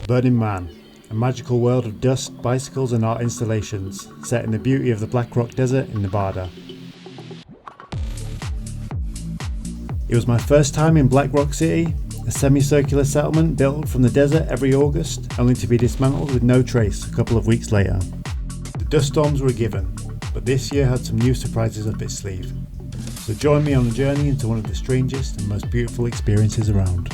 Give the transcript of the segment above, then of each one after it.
Burning Man, a magical world of dust, bicycles and art installations, set in the beauty of the Black Rock Desert in Nevada. It was my first time in Black Rock City, a semicircular settlement built from the desert every August, only to be dismantled with no trace a couple of weeks later. The dust storms were a given, but this year had some new surprises up its sleeve. So join me on a journey into one of the strangest and most beautiful experiences around.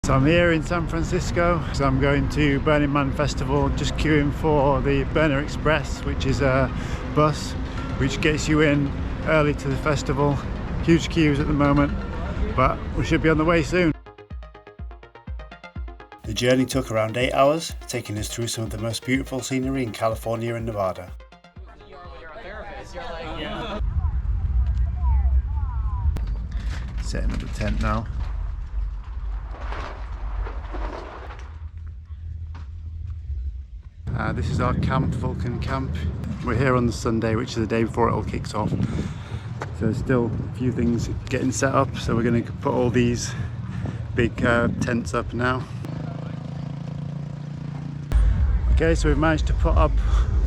So I'm here in San Francisco, so I'm going to Burning Man Festival, just queuing for the Burner Express, which is a bus which gets you in early to the festival. Huge queues at the moment, but we should be on the way soon. The journey took around 8 hours, taking us through some of the most beautiful scenery in California and Nevada. Setting up the tent now. This is our camp, Vulcan Camp. We're here on the Sunday, which is the day before it all kicks off. So there's still a few things getting set up, so we're going to put all these big tents up now. Okay, so we've managed to put up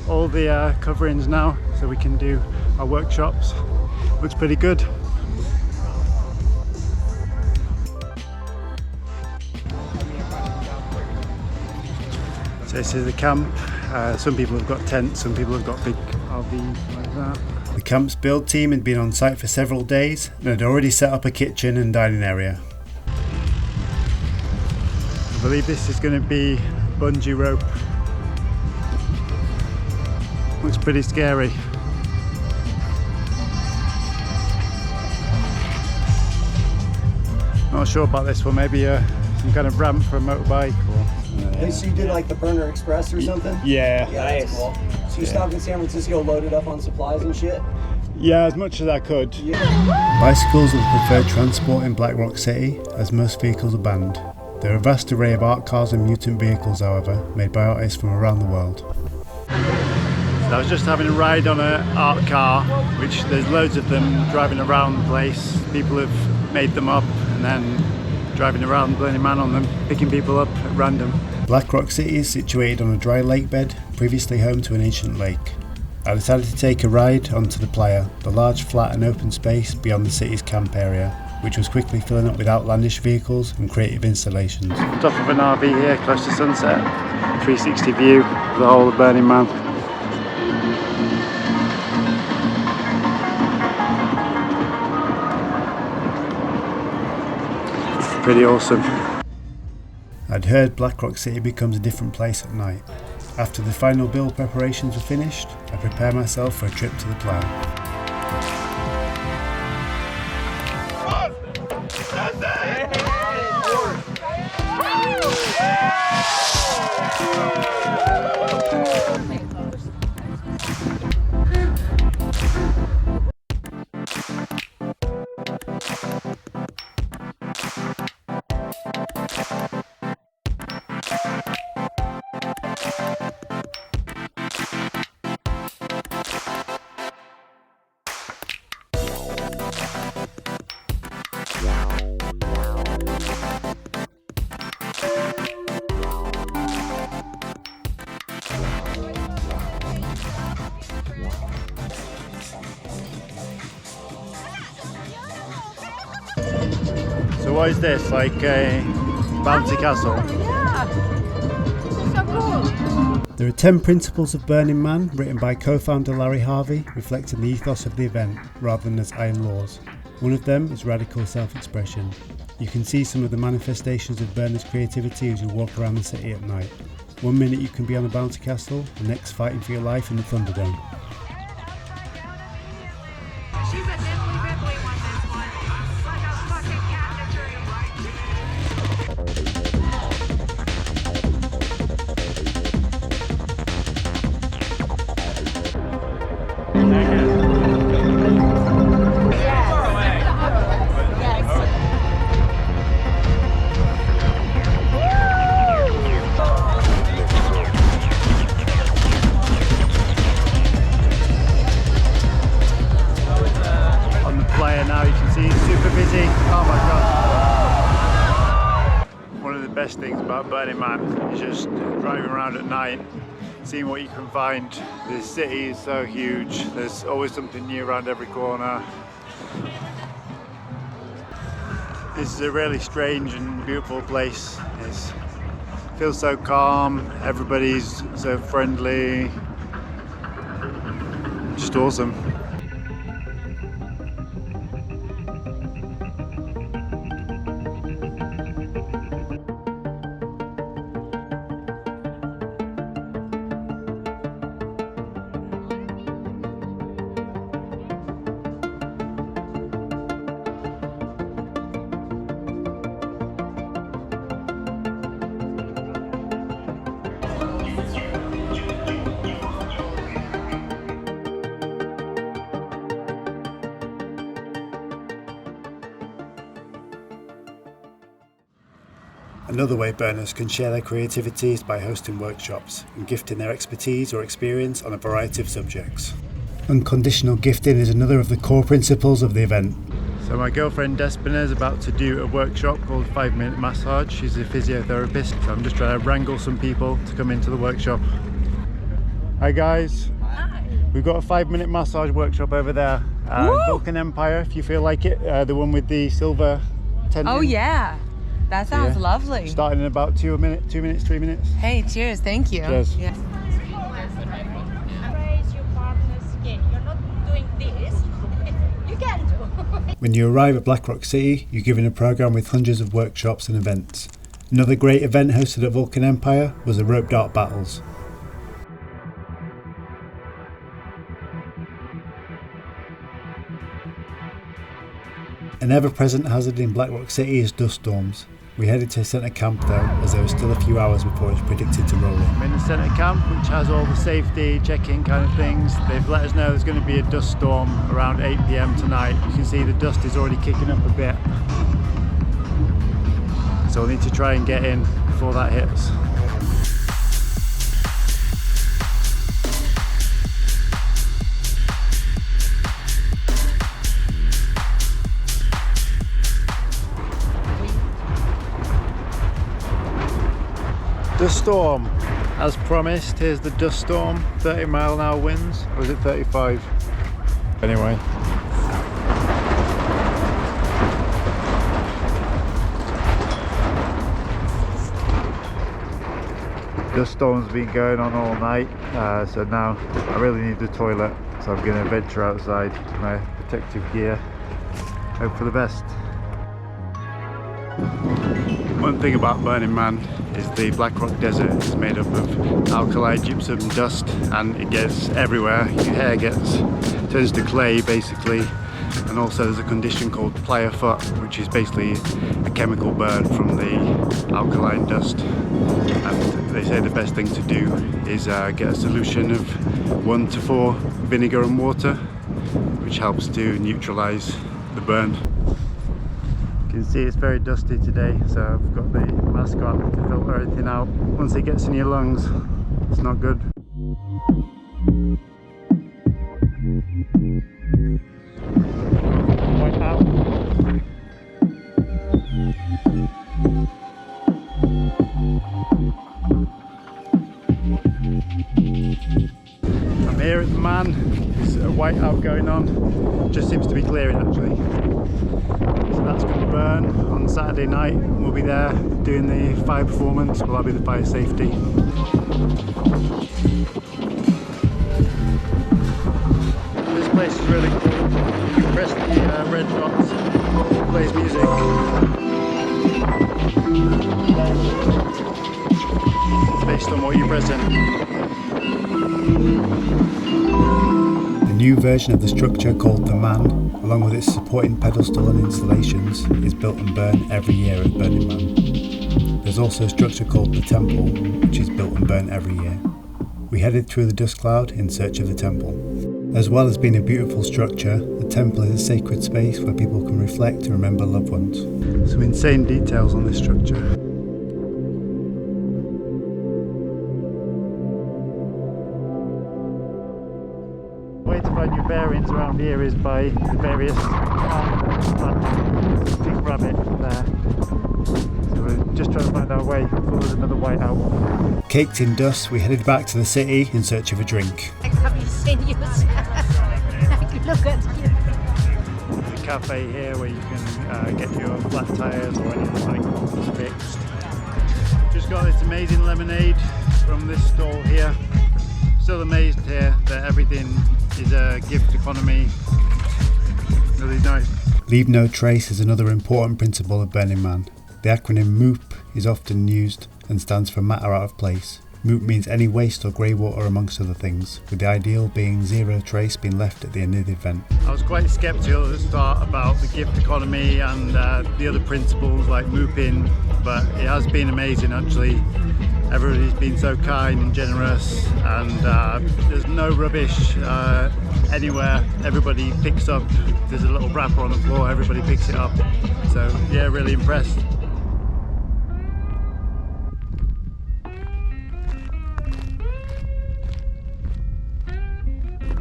all the coverings now, so we can do our workshops. Looks pretty good. So this is the camp. Some people have got tents, some people have got big RVs like that. The camp's build team had been on site for several days and had already set up a kitchen and dining area. I believe this is going to be bungee rope. Looks pretty scary. Not sure about this one, maybe some kind of ramp for a motorbike or... So you did like the Burner Express or something? Yeah. Yeah, that's cool. So you stopped in San Francisco, loaded up on supplies and shit? Yeah, as much as I could. Yeah. Bicycles are the preferred transport in Black Rock City, as most vehicles are banned. There are a vast array of art cars and mutant vehicles, however, made by artists from around the world. So I was just having a ride on an art car, which there's loads of them driving around the place. People have made them up and then driving around Burning Man on them, picking people up at random. Black Rock City is situated on a dry lake bed, previously home to an ancient lake. I decided to take a ride onto the Playa, the large flat and open space beyond the city's camp area, which was quickly filling up with outlandish vehicles and creative installations. Top of an RV here, close to sunset, 360 view of the whole of Burning Man. Pretty awesome. I'd heard Black Rock City becomes a different place at night. After the final build preparations were finished, I prepared myself for a trip to the Playa. So what is this, like a Bouncy Castle? Yeah, so cool. There are 10 principles of Burning Man, written by co-founder Larry Harvey, reflecting the ethos of the event, rather than as iron laws. One of them is radical self-expression. You can see some of the manifestations of Burners' creativity as you walk around the city at night. 1 minute you can be on a Bouncy Castle, the next fighting for your life in the Thunderdome. best things about Burning Man is just driving around at night, seeing what you can find. This city is so huge, there's always something new around every corner. This is a really strange and beautiful place. It feels so calm, everybody's so friendly, just awesome. Another way burners can share their creativity is by hosting workshops and gifting their expertise or experience on a variety of subjects. Unconditional gifting is another of the core principles of the event. So my girlfriend Despina is about to do a workshop called 5-Minute Massage. She's a physiotherapist, so I'm just trying to wrangle some people to come into the workshop. Hi guys. Hi. We've got a 5-minute massage workshop over there. Vulcan Empire, if you feel like it, the one with the silver tent. Oh yeah. That sounds lovely. Starting in about 2 minutes, 3 minutes. Hey, cheers, thank you. Cheers. Yeah. Raise your partner's skin. You're not doing this. You can do. When you arrive at Black Rock City, you're given a program with hundreds of workshops and events. Another great event hosted at Vulcan Empire was the rope dart battles. An ever-present hazard in Black Rock City is dust storms. We headed to centre camp though, as there was still a few hours before it was predicted to roll in. I'm in the centre camp, which has all the safety, check-in kind of things. They've let us know there's going to be a dust storm around 8 PM tonight. You can see the dust is already kicking up a bit. So we'll need to try and get in before that hits. Dust storm, as promised. Here's the dust storm, 30-mile-an-hour winds, or is it 35? Anyway. Dust storm's been going on all night, so now I really need the toilet, so I'm going to venture outside with my protective gear. Hope for the best. One thing about Burning Man is the Black Rock Desert is made up of alkali gypsum dust, and it gets everywhere. Your hair turns to clay basically, and also there's a condition called Playa foot, which is basically a chemical burn from the alkaline dust. And they say the best thing to do is get a solution of 1 to 4 vinegar and water, which helps to neutralise the burn. You can see it's very dusty today, so I've got the mask on to filter everything out. Once it gets in your lungs, it's not good. Whiteout. I'm here at the Man. There's a whiteout going on. Just seems to be clearing actually. So that's going to burn on Saturday night. We'll be there doing the fire performance. Well, I'll be the fire safety. This place is really cool. You press the red dots, it plays music. It's based on what you press in. The new version of the structure called the Man, along with its supporting pedestal and installations, is built and burned every year at Burning Man. There's also a structure called the Temple, which is built and burnt every year. We headed through the dust cloud in search of the temple. As well as being a beautiful structure, the temple is a sacred space where people can reflect and remember loved ones. Some insane details on this structure. Way to find your bearings around here is by the various big rabbit there. So we're just trying to find our way before there's another whiteout. Caked in dust, we headed back to the city in search of a drink. Have you seen yourself? Look at you. There's a cafe here where you can get your flat tyres or anything like that fixed. Just got this amazing lemonade from this stall here. Still amazed here that everything is a gift economy. Really nice. Leave no trace is another important principle of Burning Man. The acronym MOOP is often used and stands for matter out of place. MOOP means any waste or grey water amongst other things, with the ideal being zero trace being left at the end of the event. I was quite sceptical at the start about the gift economy and the other principles like MOOPing, but it has been amazing actually. Everybody's been so kind and generous, and there's no rubbish anywhere. Everybody picks up, there's a little wrapper on the floor, everybody picks it up. So yeah, really impressed.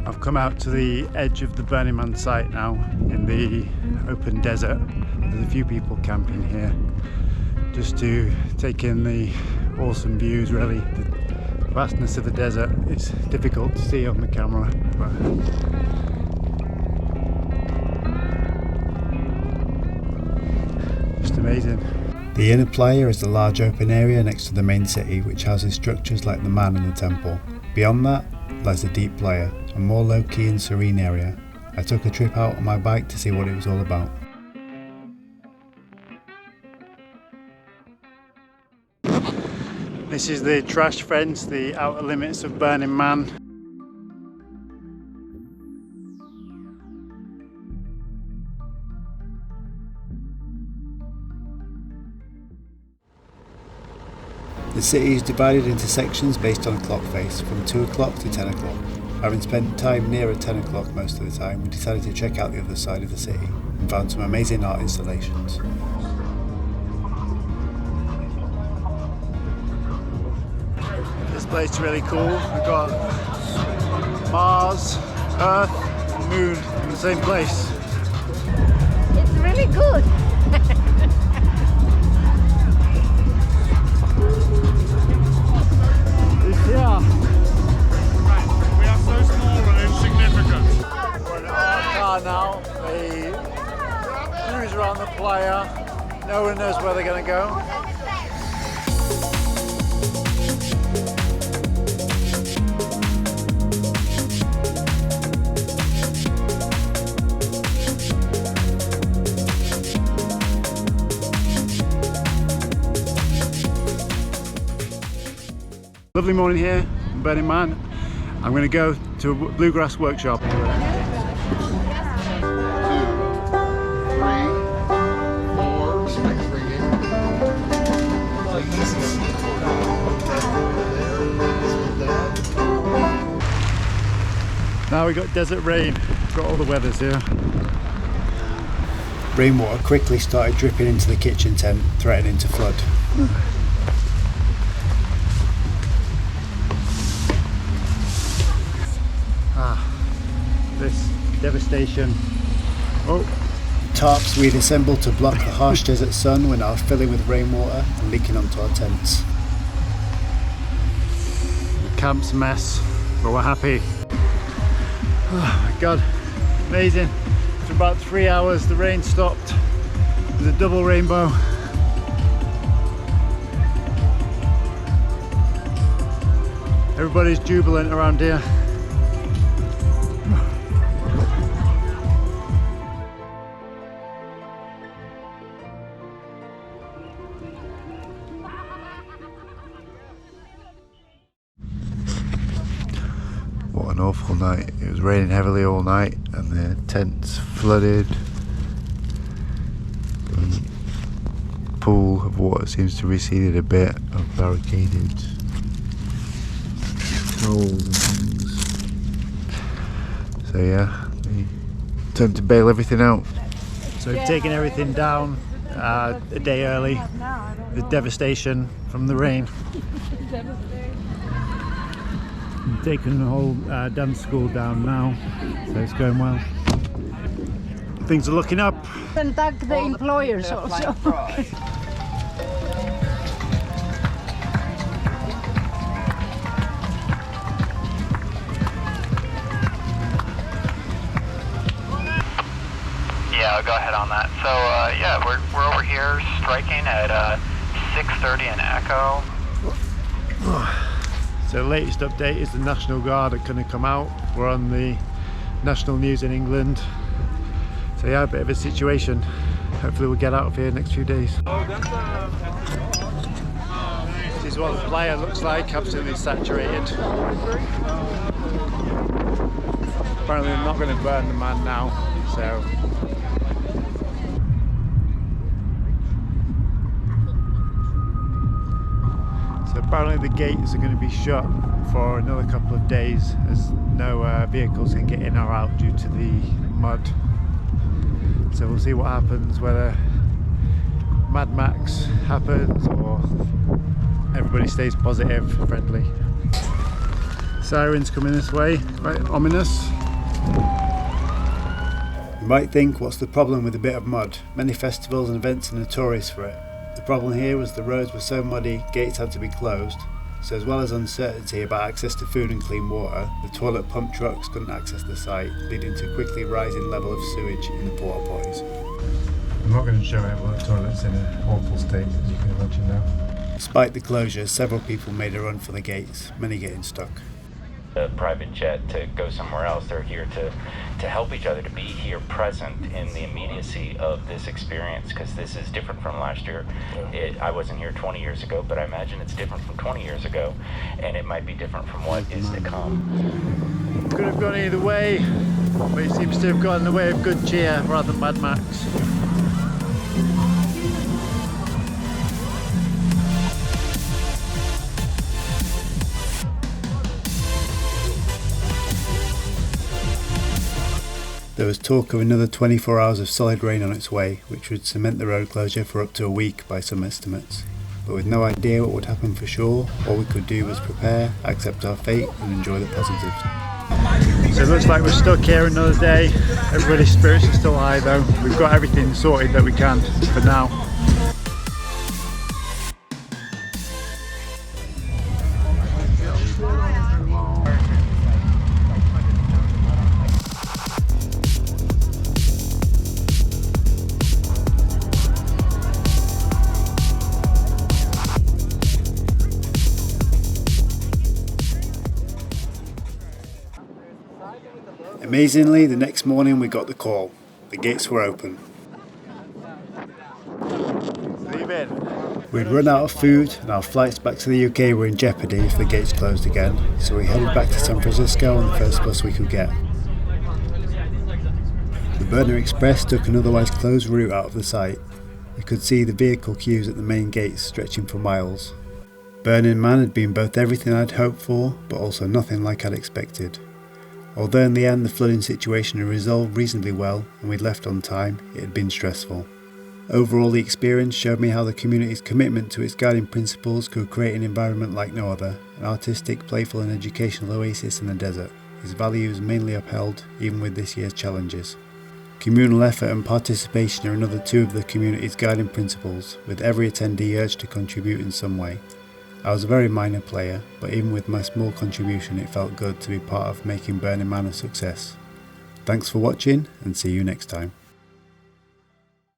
I've come out to the edge of the Burning Man site now in the open desert. There's a few people camping here just to take in the awesome views really. The vastness of the desert is difficult to see on the camera, but just amazing. The inner Playa is the large open area next to the main city, which houses structures like the Man and the Temple. Beyond that lies the deep Playa, a more low-key and serene area. I took a trip out on my bike to see what it was all about. This is the trash fence, the outer limits of Burning Man. The city is divided into sections based on a clock face, from 2 o'clock to 10 o'clock. Having spent time near at 10 o'clock most of the time, we decided to check out the other side of the city and found some amazing art installations. This place is really cool. We've got Mars, Earth, and Moon in the same place. It's really good. Yeah. We are so small and insignificant. We're in our car now. They cruise around the Playa. No one knows where they're going to go. Lovely morning here in Burning Man. I'm going to go to a Bluegrass workshop. Now we got desert rain. Got all the weathers here. Rainwater quickly started dripping into the kitchen tent, threatening to flood. This devastation. Oh, tarps we'd assembled to block the harsh desert sun were now filling with rainwater and leaking onto our tents. The camp's a mess, but we're happy. Oh my god, amazing. For about 3 hours the rain stopped. There's a double rainbow. Everybody's jubilant around here. What an awful night. It was raining heavily all night and the tents flooded. The pool of water seems to have receded a bit of barricaded holes and things. So yeah, time to bail everything out. So we've taken everything down a day early. The devastation from the rain. We've taken the whole dance school down now, so it's going well. Things are looking up. Contact the employers also. go ahead on that. So yeah, we're over here striking at 6:30 in Echo. So the latest update is the National Guard are going to come out. We're on the national news in England. So yeah, a bit of a situation. Hopefully we'll get out of here next few days. This is what the Playa looks like, absolutely saturated. Apparently they're not going to burn the man now, so... So apparently the gates are going to be shut for another couple of days as no vehicles can get in or out due to the mud. So we'll see what happens, whether Mad Max happens or everybody stays positive, friendly. Sirens coming this way, quite ominous. You might think, what's the problem with a bit of mud? Many festivals and events are notorious for it. The problem here was the roads were so muddy, gates had to be closed. So as well as uncertainty about access to food and clean water, the toilet pump trucks couldn't access the site, leading to a quickly rising level of sewage in the porta potties. I'm not going to show it, but the toilet's in an awful state, as you can imagine now. Despite the closures, several people made a run for the gates, many getting stuck. A private jet to go somewhere else. They're here to help each other, to be here present in the immediacy of this experience, because this is different from last year. I wasn't here 20 years ago, but I imagine it's different from 20 years ago, and it might be different from what is to come. Could have gone either way, but it seems to have gone in the way of good cheer rather than Mad Max. There was talk of another 24 hours of solid rain on its way, which would cement the road closure for up to a week by some estimates. But with no idea what would happen for sure, all we could do was prepare, accept our fate and enjoy the positives. So it looks like we're stuck here another day. Everybody's spirits are still high though. We've got everything sorted that we can for now. Amazingly, the next morning we got the call. The gates were open. We'd run out of food and our flights back to the UK were in jeopardy if the gates closed again, so we headed back to San Francisco on the first bus we could get. The Burner Express took an otherwise closed route out of the site. We could see the vehicle queues at the main gates stretching for miles. Burning Man had been both everything I'd hoped for, but also nothing like I'd expected. Although in the end the flooding situation had resolved reasonably well and we'd left on time, it had been stressful. Overall, the experience showed me how the community's commitment to its guiding principles could create an environment like no other, an artistic, playful and educational oasis in the desert, its values mainly upheld even with this year's challenges. Communal effort and participation are another two of the community's guiding principles, with every attendee urged to contribute in some way. I was a very minor player, but even with my small contribution it felt good to be part of making Burning Man a success. Thanks for watching and see you next time.